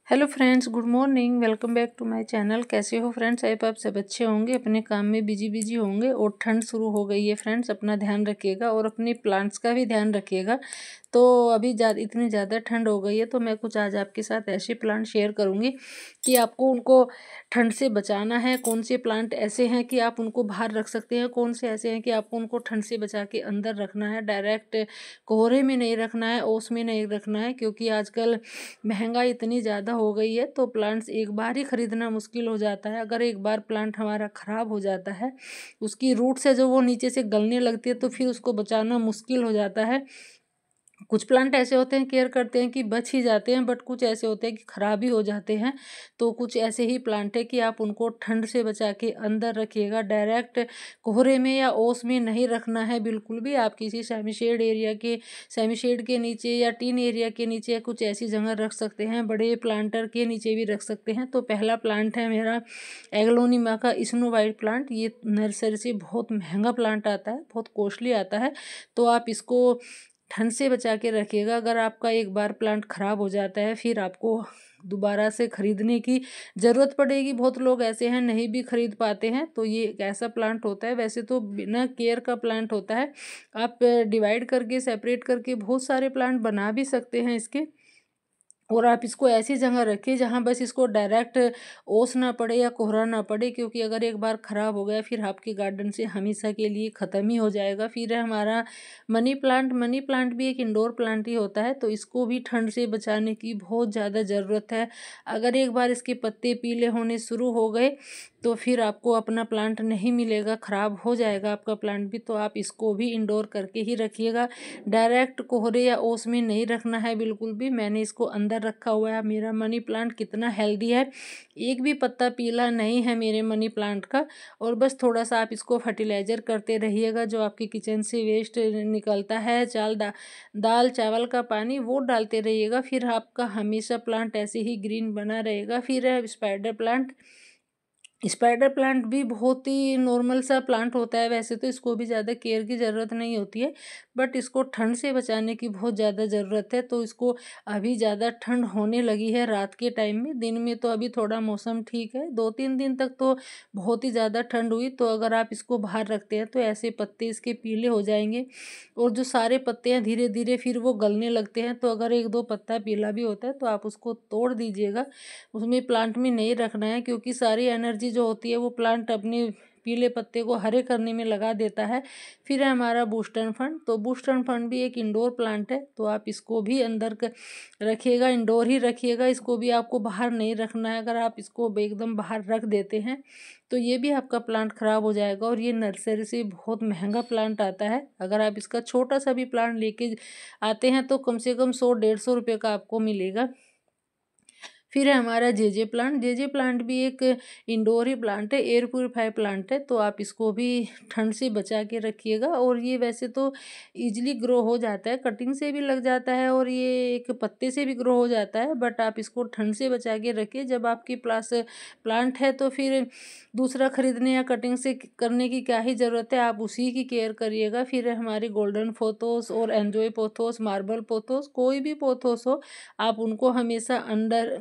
Hello friends, good morning. Welcome back to my channel. कैसे हो friends? आई आप सब अच्छे होंगे, अपने काम में बिजी होंगे। और ठंड शुरू हो गई है फ्रेंड्स, अपना ध्यान रखिएगा और अपने प्लांट्स का भी ध्यान रखिएगा। तो अभी इतनी ज़्यादा ठंड हो गई है, तो मैं कुछ आज आपके साथ ऐसे प्लांट शेयर करूंगी कि आपको उनको ठंड से बचाना है। कौन से प्लांट ऐसे हैं कि आप उनको बाहर रख सकते हैं, कौन से ऐसे हैं कि आपको उनको ठंड से बचा के अंदर रखना है। डायरेक्ट कोहरे में नहीं रखना है, ओस में नहीं रखना है, क्योंकि आजकल महंगाई इतनी ज़्यादा हो गई है तो प्लांट्स एक बार ही ख़रीदना मुश्किल हो जाता है। अगर एक बार प्लांट हमारा ख़राब हो जाता है, उसकी रूट से जो वो नीचे से गलने लगती है, तो फिर उसको बचाना मुश्किल हो जाता है। कुछ प्लांट ऐसे होते हैं केयर करते हैं कि बच ही जाते हैं, बट कुछ ऐसे होते हैं कि ख़राब ही हो जाते हैं। तो कुछ ऐसे ही प्लांट है कि आप उनको ठंड से बचा के अंदर रखिएगा। डायरेक्ट कोहरे में या ओस में नहीं रखना है बिल्कुल भी। आप किसी सेमी शेड के नीचे या टीन एरिया के नीचे या कुछ ऐसी जगह रख सकते हैं। बड़े प्लांटर के नीचे भी रख सकते हैं। तो पहला प्लांट है मेरा एग्लोनिमा का स्नो वाइट प्लांट। ये नर्सरी से बहुत महंगा प्लांट आता है, बहुत कॉस्टली आता है। तो आप इसको ठंड से बचा के रखिएगा। अगर आपका एक बार प्लांट ख़राब हो जाता है, फिर आपको दोबारा से ख़रीदने की ज़रूरत पड़ेगी। बहुत लोग ऐसे हैं नहीं भी ख़रीद पाते हैं। तो ये एक ऐसा प्लांट होता है, वैसे तो बिना केयर का प्लांट होता है। आप डिवाइड करके सेपरेट करके बहुत सारे प्लांट बना भी सकते हैं इसके। और आप इसको ऐसी जगह रखिए जहाँ बस इसको डायरेक्ट ओस ना पड़े या कोहरा ना पड़े, क्योंकि अगर एक बार ख़राब हो गया फिर आपके गार्डन से हमेशा के लिए ख़त्म ही हो जाएगा। फिर है हमारा मनी प्लांट। मनी प्लांट भी एक इंडोर प्लांट ही होता है, तो इसको भी ठंड से बचाने की बहुत ज़्यादा ज़रूरत है। अगर एक बार इसके पत्ते पीले होने शुरू हो गए तो फिर आपको अपना प्लांट नहीं मिलेगा, ख़राब हो जाएगा आपका प्लांट भी। तो आप इसको भी इंडोर करके ही रखिएगा। डायरेक्ट कोहरे या ओस में नहीं रखना है बिल्कुल भी। मैंने इसको अंदर रखा हुआ है। मेरा मनी प्लांट कितना हेल्दी है, एक भी पत्ता पीला नहीं है मेरे मनी प्लांट का। और बस थोड़ा सा आप इसको फर्टिलाइज़र करते रहिएगा। जो आपके किचन से वेस्ट निकलता है, दाल चावल का पानी, वो डालते रहिएगा। फिर आपका हमेशा प्लांट ऐसे ही ग्रीन बना रहेगा। फिर है स्पाइडर प्लांट। स्पाइडर प्लांट भी बहुत ही नॉर्मल सा प्लांट होता है, वैसे तो इसको भी ज़्यादा केयर की ज़रूरत नहीं होती है, बट इसको ठंड से बचाने की बहुत ज़्यादा ज़रूरत है। तो इसको अभी ज़्यादा ठंड होने लगी है रात के टाइम में। दिन में तो अभी थोड़ा मौसम ठीक है, 2-3 दिन तक तो बहुत ही ज़्यादा ठंड हुई। तो अगर आप इसको बाहर रखते हैं तो ऐसे पत्ते इसके पीले हो जाएंगे, और जो सारे पत्ते हैं धीरे धीरे फिर वो गलने लगते हैं। तो अगर एक दो पत्ता पीला भी होता है तो आप उसको तोड़ दीजिएगा, उसमें प्लांट में नहीं रखना है, क्योंकि सारी एनर्जी जो होती है वो प्लांट अपने पीले पत्ते को हरे करने में लगा देता है। फिर है हमारा बूस्टन फंड। तो बूस्टन फंड भी एक इंडोर प्लांट है, तो आप इसको भी रखिएगा, इंडोर ही रखिएगा। इसको भी आपको बाहर नहीं रखना है। अगर आप इसको एकदम बाहर रख देते हैं तो ये भी आपका प्लांट ख़राब हो जाएगा। और ये नर्सरी से बहुत महंगा प्लांट आता है। अगर आप इसका छोटा सा भी प्लांट लेके आते हैं तो कम से कम 100-150 रुपये का आपको मिलेगा। फिर है हमारा जेजे प्लांट। जेजे प्लांट भी एक इंडोर ही प्लांट है, एयर प्यूरीफायर प्लांट है। तो आप इसको भी ठंड से बचा के रखिएगा। और ये वैसे तो इजीली ग्रो हो जाता है, कटिंग से भी लग जाता है और ये एक पत्ते से भी ग्रो हो जाता है, बट आप इसको ठंड से बचा के रखिए। जब आपकी प्लांट है तो फिर दूसरा खरीदने या कटिंग से करने की क्या ही ज़रूरत है, आप उसी की केयर करिएगा। फिर है हमारी गोल्डन पोथोस और एंजॉय पोथोस, मार्बल पोथोस, कोई भी पोथोस हो, आप उनको हमेशा अंडर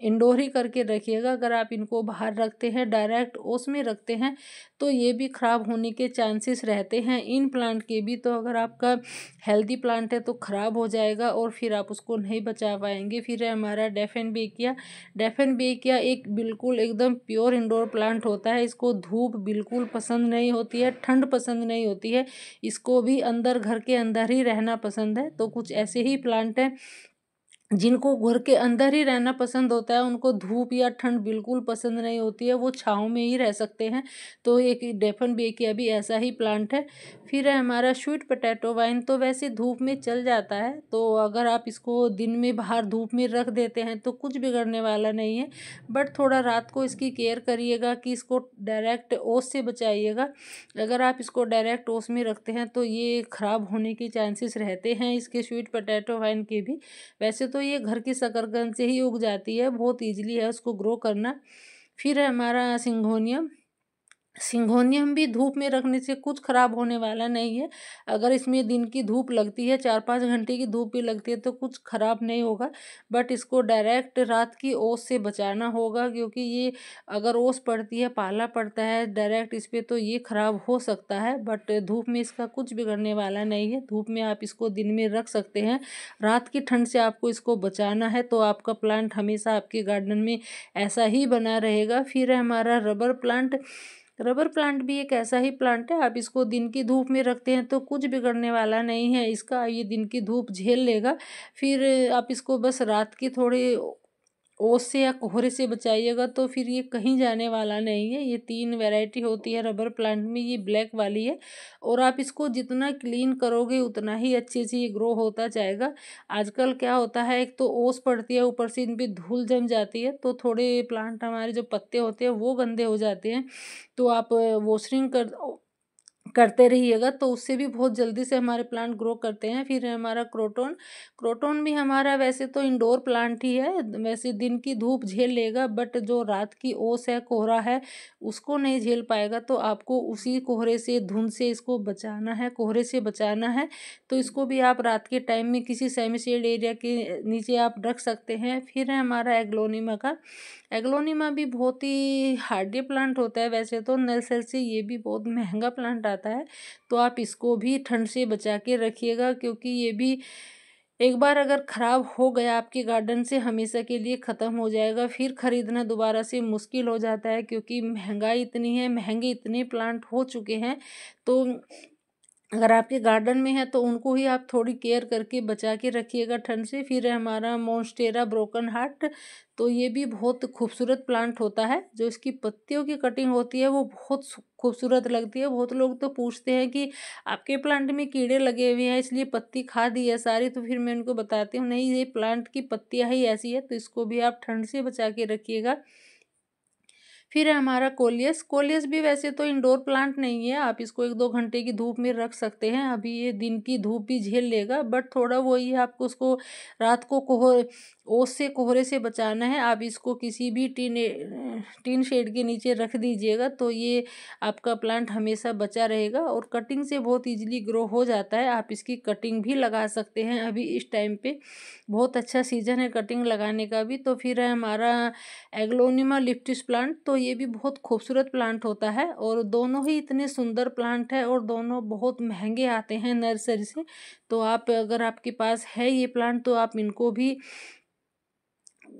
इंडोर ही करके रखिएगा। अगर आप इनको बाहर रखते हैं, डायरेक्ट ओस में रखते हैं, तो ये भी ख़राब होने के चांसेस रहते हैं इन प्लांट के भी। तो अगर आपका हेल्दी प्लांट है तो ख़राब हो जाएगा और फिर आप उसको नहीं बचा पाएंगे। फिर है हमारा डेफेनबेकिया। डेफेनबेकिया एक बिल्कुल एकदम प्योर इंडोर प्लांट होता है। इसको धूप बिल्कुल पसंद नहीं होती है, ठंड पसंद नहीं होती है, इसको भी अंदर घर के अंदर ही रहना पसंद है। तो कुछ ऐसे ही प्लांट हैं जिनको घर के अंदर ही रहना पसंद होता है, उनको धूप या ठंड बिल्कुल पसंद नहीं होती है, वो छाँव में ही रह सकते हैं। तो एक डेफन बेकिया भी ऐसा ही प्लांट है। फिर है हमारा स्वीट पोटैटो वाइन। तो वैसे धूप में चल जाता है, तो अगर आप इसको दिन में बाहर धूप में रख देते हैं तो कुछ बिगड़ने वाला नहीं है, बट थोड़ा रात को इसकी केयर करिएगा कि इसको डायरेक्ट ओस से बचाइएगा। अगर आप इसको डायरेक्ट ओस में रखते हैं तो ये ख़राब होने के चांसेस रहते हैं इसके स्वीट पोटैटो वाइन के भी। वैसे तो ये घर की शकरकंद से ही उग जाती है, बहुत ईजिली है उसको ग्रो करना। फिर है हमारा सिंघोनियम। सिंगोनियम भी धूप में रखने से कुछ खराब होने वाला नहीं है। अगर इसमें दिन की धूप लगती है, 4-5 घंटे की धूप भी लगती है, तो कुछ खराब नहीं होगा। बट इसको डायरेक्ट रात की ओस से बचाना होगा, क्योंकि ये अगर ओस पड़ती है, पाला पड़ता है डायरेक्ट इस पे, तो ये खराब हो सकता है। बट धूप में इसका कुछ बिगड़ने वाला नहीं है। धूप में आप इसको दिन में रख सकते हैं। रात की ठंड से आपको इसको बचाना है, तो आपका प्लांट हमेशा आपके गार्डन में ऐसा ही बना रहेगा। फिर है हमारा रबर प्लांट। रबर प्लांट भी एक ऐसा ही प्लांट है, आप इसको दिन की धूप में रखते हैं तो कुछ बिगड़ने वाला नहीं है इसका, ये दिन की धूप झेल लेगा। फिर आप इसको बस रात की थोड़ी ओस से या कोहरे से बचाइएगा, तो फिर ये कहीं जाने वाला नहीं है। ये 3 वैरायटी होती है रबर प्लांट में, ये ब्लैक वाली है। और आप इसको जितना क्लीन करोगे उतना ही अच्छे से ये ग्रो होता जाएगा। आजकल क्या होता है, एक तो ओस पड़ती है, ऊपर से इन पे धूल जम जाती है, तो थोड़े प्लांट हमारे जो पत्ते होते हैं वो गंदे हो जाते हैं। तो आप वॉशरिंग करते रहिएगा, तो उससे भी बहुत जल्दी से हमारे प्लांट ग्रो करते हैं। फिर है हमारा क्रोटोन। क्रोटोन भी हमारा वैसे तो इंडोर प्लांट ही है, वैसे दिन की धूप झेल लेगा, बट जो रात की ओस है, कोहरा है, उसको नहीं झेल पाएगा। तो आपको उसी कोहरे से, धुंध से इसको बचाना है, कोहरे से बचाना है। तो इसको भी आप रात के टाइम में किसी सेमी शेड एरिया के नीचे आप रख सकते हैं। फिर है हमारा एग्लोनिमा का। एग्लोनिमा भी बहुत ही हार्डी प्लांट होता है, वैसे तो नर्सरी से ये भी बहुत महंगा प्लांट आता है। तो आप इसको भी ठंड से बचा के रखिएगा, क्योंकि ये भी एक बार अगर ख़राब हो गया आपके गार्डन से, हमेशा के लिए ख़त्म हो जाएगा। फिर ख़रीदना दोबारा से मुश्किल हो जाता है, क्योंकि महंगाई इतनी है, महंगे इतने प्लांट हो चुके हैं। तो अगर आपके गार्डन में है तो उनको ही आप थोड़ी केयर करके बचा के रखिएगा ठंड से। फिर है हमारा मॉन्स्टेरा ब्रोकन हार्ट। तो ये भी बहुत खूबसूरत प्लांट होता है, जो इसकी पत्तियों की कटिंग होती है वो बहुत खूबसूरत लगती है। बहुत लोग तो पूछते हैं कि आपके प्लांट में कीड़े लगे हुए हैं इसलिए पत्ती खा दी है सारी, तो फिर मैं उनको बताती हूँ नहीं, ये प्लांट की पत्तियाँ ही ऐसी है, तो इसको भी आप ठंड से बचा के रखिएगा। फिर है हमारा कोलियस। कोलियस भी वैसे तो इंडोर प्लांट नहीं है, आप इसको 1-2 घंटे की धूप में रख सकते हैं। अभी ये दिन की धूप भी झेल लेगा, बट थोड़ा वही है, आपको उसको रात को ओस से, कोहरे से बचाना है। आप इसको किसी भी टीन शेड के नीचे रख दीजिएगा, तो ये आपका प्लांट हमेशा बचा रहेगा। और कटिंग से बहुत ईजिली ग्रो हो जाता है, आप इसकी कटिंग भी लगा सकते हैं। अभी इस टाइम पे बहुत अच्छा सीजन है कटिंग लगाने का भी। तो फिर है हमारा एग्लोनिमा लिप्टिस प्लांट। तो ये भी बहुत खूबसूरत प्लांट होता है, और दोनों ही इतने सुंदर प्लांट है, और दोनों बहुत महंगे आते हैं नर्सरी से। तो आप, अगर आपके पास है ये प्लांट, तो आप इनको भी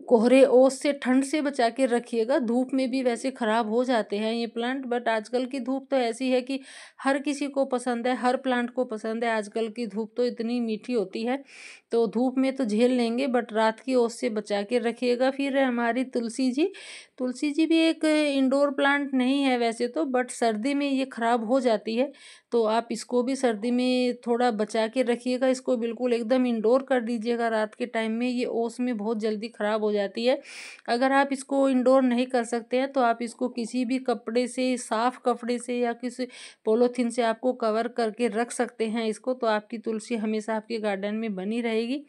कोहरे, ओस से, ठंड से बचा के रखिएगा। धूप में भी वैसे ख़राब हो जाते हैं ये प्लांट, बट आजकल की धूप तो ऐसी है कि हर किसी को पसंद है, हर प्लांट को पसंद है। आजकल की धूप तो इतनी मीठी होती है, तो धूप में तो झेल लेंगे, बट रात की ओस से बचा के रखिएगा। फिर है हमारी तुलसी जी। तुलसी जी भी एक इंडोर प्लांट नहीं है वैसे तो, बट सर्दी में ये ख़राब हो जाती है, तो आप इसको भी सर्दी में थोड़ा बचा के रखिएगा। इसको बिल्कुल एकदम इंडोर कर दीजिएगा रात के टाइम में, ये ओस में बहुत जल्दी ख़राब हो जाती है। अगर आप इसको इंडोर नहीं कर सकते हैं, तो आप इसको किसी भी कपड़े से, साफ़ कपड़े से या किसी पॉलीथीन से आपको कवर करके रख सकते हैं इसको, तो आपकी तुलसी हमेशा आपके गार्डन में बनी रहेगी।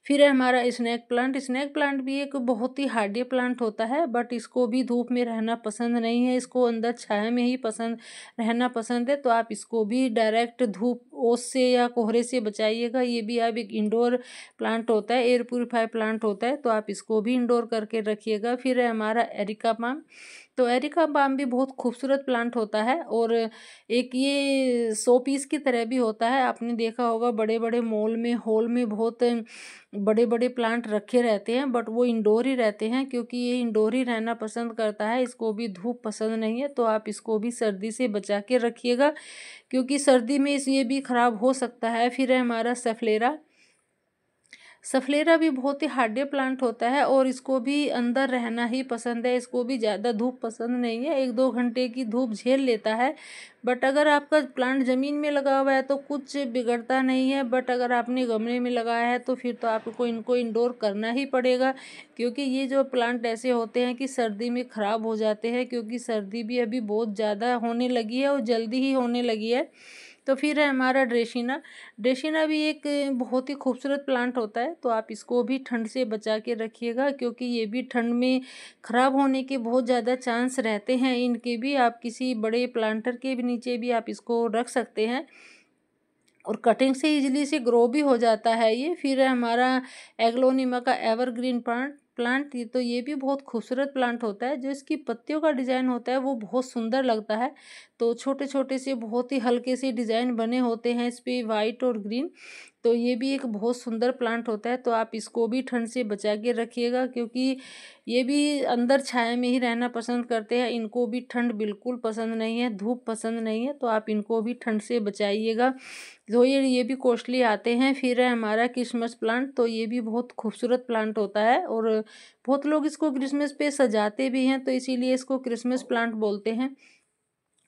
फिर है हमारा स्नेक प्लांट। स्नेक प्लांट भी एक बहुत ही हार्डी प्लांट होता है, बट इसको भी धूप में रहना पसंद नहीं है, इसको अंदर छाया में ही रहना पसंद है। तो आप इसको भी डायरेक्ट धूप, ओस से या कोहरे से बचाइएगा। ये भी आप एक इंडोर प्लांट होता है, एयर प्यूरीफायर प्लांट होता है, तो आप इसको भी इंडोर करके रखिएगा। फिर है हमारा एरिका पाम। तो एरिका पाम भी बहुत खूबसूरत प्लांट होता है, और एक ये 100 पीस की तरह भी होता है। आपने देखा होगा बड़े बड़े मॉल में, हॉल में बहुत बड़े बड़े प्लांट रखे रहते हैं, बट वो इंडोर ही रहते हैं, क्योंकि ये इंडोर ही रहना पसंद करता है, इसको भी धूप पसंद नहीं है। तो आप इसको भी सर्दी से बचा के रखिएगा, क्योंकि सर्दी में ये भी ख़राब हो सकता है। फिर है हमारा सफलेरा। सफलेरा भी बहुत ही हार्डी प्लांट होता है, और इसको भी अंदर रहना ही पसंद है, इसको भी ज़्यादा धूप पसंद नहीं है, 1-2 घंटे की धूप झेल लेता है। बट अगर आपका प्लांट ज़मीन में लगा हुआ है तो कुछ बिगड़ता नहीं है, बट अगर आपने गमले में लगाया है तो फिर तो आपको इनको इंडोर करना ही पड़ेगा, क्योंकि ये जो प्लांट ऐसे होते हैं कि सर्दी में ख़राब हो जाते हैं, क्योंकि सर्दी भी अभी बहुत ज़्यादा होने लगी है और जल्दी ही होने लगी है। तो फिर है हमारा ड्रेसिना। ड्रेसिना भी एक बहुत ही खूबसूरत प्लांट होता है, तो आप इसको भी ठंड से बचा के रखिएगा, क्योंकि ये भी ठंड में ख़राब होने के बहुत ज़्यादा चांस रहते हैं। इनके भी आप किसी बड़े प्लांटर के भी नीचे भी आप इसको रख सकते हैं और कटिंग से इजीली से ग्रो भी हो जाता है ये। फिर है हमारा एग्लोनिमा का एवरग्रीन प्लांट ये भी बहुत खूबसूरत प्लांट होता है। जो इसकी पत्तियों का डिज़ाइन होता है वो बहुत सुंदर लगता है। तो छोटे छोटे से बहुत ही हल्के से डिज़ाइन बने होते हैं इस पर, वाइट और ग्रीन। तो ये भी एक बहुत सुंदर प्लांट होता है। तो आप इसको भी ठंड से बचा के रखिएगा, क्योंकि ये भी अंदर छाया में ही रहना पसंद करते हैं। इनको भी ठंड बिल्कुल पसंद नहीं है, धूप पसंद नहीं है। तो आप इनको भी ठंड से बचाइएगा। तो ये भी कॉस्टली आते हैं। फिर है हमारा क्रिसमस प्लांट। तो ये भी बहुत खूबसूरत प्लांट होता है और बहुत लोग इसको क्रिसमस पे सजाते भी हैं, तो इसीलिए इसको क्रिसमस प्लांट बोलते हैं।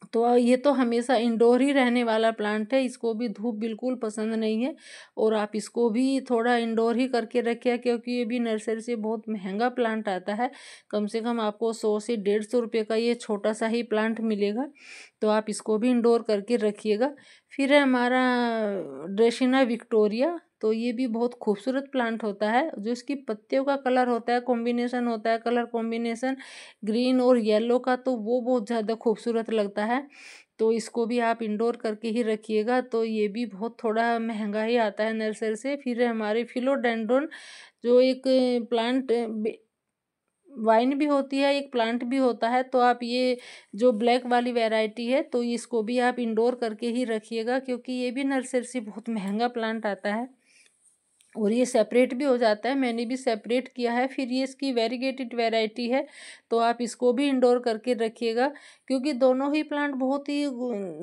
तो ये तो हमेशा इंडोर ही रहने वाला प्लांट है, इसको भी धूप बिल्कुल पसंद नहीं है और आप इसको भी थोड़ा इंडोर ही करके रखिए, क्योंकि ये भी नर्सरी से बहुत महंगा प्लांट आता है। कम से कम आपको 100 से 150 रुपये का ये छोटा सा ही प्लांट मिलेगा। तो आप इसको भी इंडोर करके रखिएगा। फिर है हमारा ड्रेसिना विक्टोरिया। तो ये भी बहुत खूबसूरत प्लांट होता है। जो इसकी पत्तियों का कलर होता है, कॉम्बिनेशन होता है, कलर कॉम्बिनेशन ग्रीन और येलो का, तो वो बहुत ज़्यादा खूबसूरत लगता है। तो इसको भी आप इंडोर करके ही रखिएगा। तो ये भी बहुत थोड़ा महंगा ही आता है नर्सरी से। फिर है हमारे फिलोडेंड्रोन, जो एक प्लांट वाइन भी होती है, एक प्लांट भी होता है। तो आप ये जो ब्लैक वाली वैरायटी है, तो इसको भी आप इंडोर करके ही रखिएगा, क्योंकि ये भी नर्सरी से बहुत महंगा प्लांट आता है और ये सेपरेट भी हो जाता है। मैंने भी सेपरेट किया है। फिर ये इसकी वेरीगेटेड वैरायटी है, तो आप इसको भी इंडोर करके रखिएगा, क्योंकि दोनों ही प्लांट बहुत ही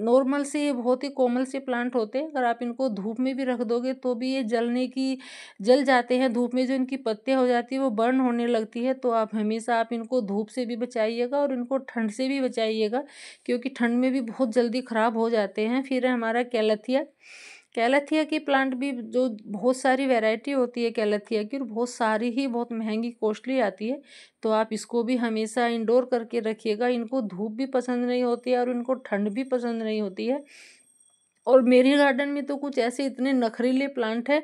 नॉर्मल से, बहुत ही कोमल से प्लांट होते हैं। अगर आप इनको धूप में भी रख दोगे तो भी ये जल जाते हैं धूप में। जो इनकी पत्तियां हो जाती है वो बर्न होने लगती है। तो आप हमेशा आप इनको धूप से भी बचाइएगा और इनको ठंड से भी बचाइएगा, क्योंकि ठंड में भी बहुत जल्दी ख़राब हो जाते हैं। फिर है हमारा कैलेथिया। कैलेथिया की प्लांट भी जो बहुत सारी वैरायटी होती है कैलेथिया की, और बहुत सारी ही बहुत महंगी कॉस्टली आती है। तो आप इसको भी हमेशा इंडोर करके रखिएगा। इनको धूप भी पसंद नहीं होती है और इनको ठंड भी पसंद नहीं होती है। और मेरी गार्डन में तो कुछ ऐसे इतने नखरीले प्लांट है,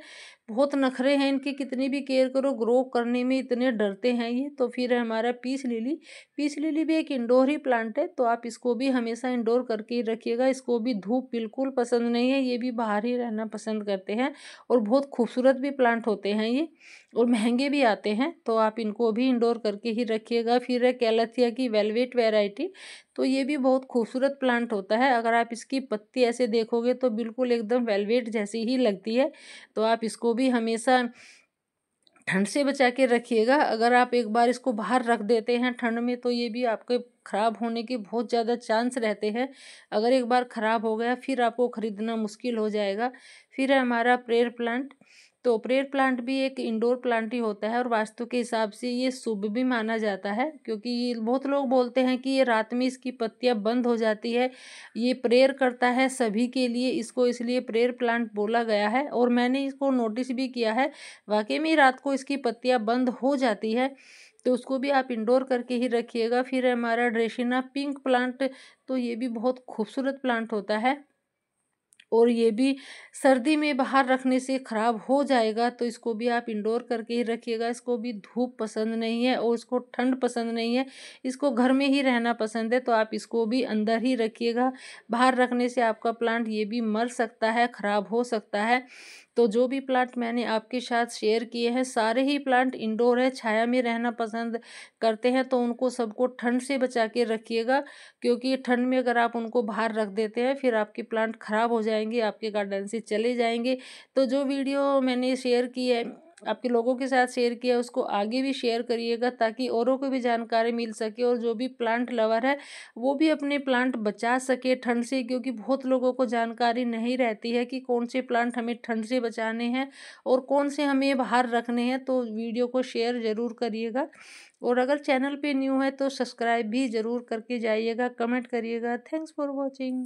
बहुत नखरे हैं इनकी, कितनी भी केयर करो ग्रो करने में इतने डरते हैं ये। तो फिर है हमारा पीस लिली। पीस लिली भी एक इंडोर ही प्लांट है, तो आप इसको भी हमेशा इंडोर करके ही रखिएगा। इसको भी धूप बिल्कुल पसंद नहीं है, ये भी बाहर ही रहना पसंद करते हैं और बहुत खूबसूरत भी प्लांट होते हैं ये और महंगे भी आते हैं। तो आप इनको भी इंडोर करके ही रखिएगा। फिर है कैलेथिया की वेलवेट वैरायटी। तो ये भी बहुत खूबसूरत प्लांट होता है। अगर आप इसकी पत्ती ऐसे देखोगे तो बिल्कुल एकदम वेलवेट जैसी ही लगती है। तो आप इसको भी हमेशा ठंड से बचा के रखिएगा। अगर आप एक बार इसको बाहर रख देते हैं ठंड में, तो ये भी आपके ख़राब होने के बहुत ज़्यादा चांस रहते हैं। अगर एक बार ख़राब हो गया फिर आपको ख़रीदना मुश्किल हो जाएगा। फिर है हमारा प्रेयर प्लांट। तो प्रेयर प्लांट भी एक इंडोर प्लांट ही होता है और वास्तु के हिसाब से ये शुभ भी माना जाता है, क्योंकि ये बहुत लोग बोलते हैं कि ये रात में इसकी पत्तियां बंद हो जाती है। ये प्रेयर करता है सभी के लिए, इसको इसलिए प्रेयर प्लांट बोला गया है। और मैंने इसको नोटिस भी किया है, वाकई में रात को इसकी पत्तियां बंद हो जाती है। तो उसको भी आप इंडोर करके ही रखिएगा। फिर है हमारा ड्रेसिना पिंक प्लांट। तो ये भी बहुत खूबसूरत प्लांट होता है और ये भी सर्दी में बाहर रखने से ख़राब हो जाएगा। तो इसको भी आप इंडोर करके ही रखिएगा। इसको भी धूप पसंद नहीं है और इसको ठंड पसंद नहीं है, इसको घर में ही रहना पसंद है। तो आप इसको भी अंदर ही रखिएगा। बाहर रखने से आपका प्लांट ये भी मर सकता है, ख़राब हो सकता है। तो जो भी प्लांट मैंने आपके साथ शेयर किए हैं सारे ही प्लांट इंडोर है, छाया में रहना पसंद करते हैं। तो उनको सबको ठंड से बचा के रखिएगा, क्योंकि ठंड में अगर आप उनको बाहर रख देते हैं फिर आपके प्लांट खराब हो जाएंगे, आपके गार्डन से चले जाएंगे। तो जो वीडियो मैंने शेयर की है, आपके लोगों के साथ शेयर किया, उसको आगे भी शेयर करिएगा, ताकि औरों को भी जानकारी मिल सके और जो भी प्लांट लवर है वो भी अपने प्लांट बचा सके ठंड से। क्योंकि बहुत लोगों को जानकारी नहीं रहती है कि कौन से प्लांट हमें ठंड से बचाने हैं और कौन से हमें बाहर रखने हैं। तो वीडियो को शेयर ज़रूर करिएगा और अगर चैनल पे न्यू है तो सब्सक्राइब भी ज़रूर करके जाइएगा, कमेंट करिएगा। Thanks for watching.